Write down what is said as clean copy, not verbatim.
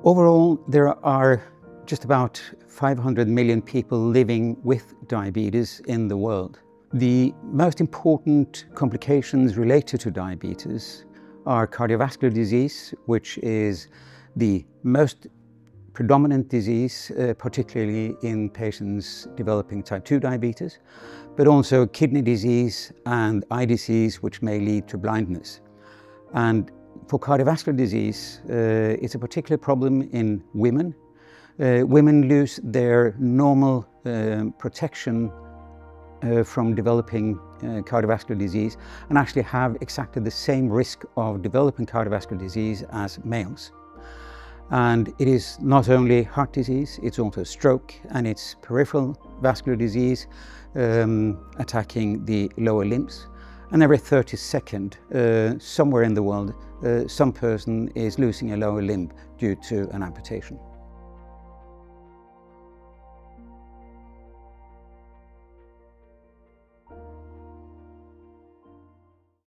Overall, there are just about 500 million people living with diabetes in the world. The most important complications related to diabetes are cardiovascular disease, which is the most predominant disease, particularly in patients developing type 2 diabetes, but also kidney disease and eye disease, which may lead to blindness. And for cardiovascular disease, it's a particular problem in women. Women lose their normal protection from developing cardiovascular disease and actually have exactly the same risk of developing cardiovascular disease as males. And it is not only heart disease, it's also stroke, and it's peripheral vascular disease attacking the lower limbs. And every 32nd, somewhere in the world, some person is losing a lower limb due to an amputation.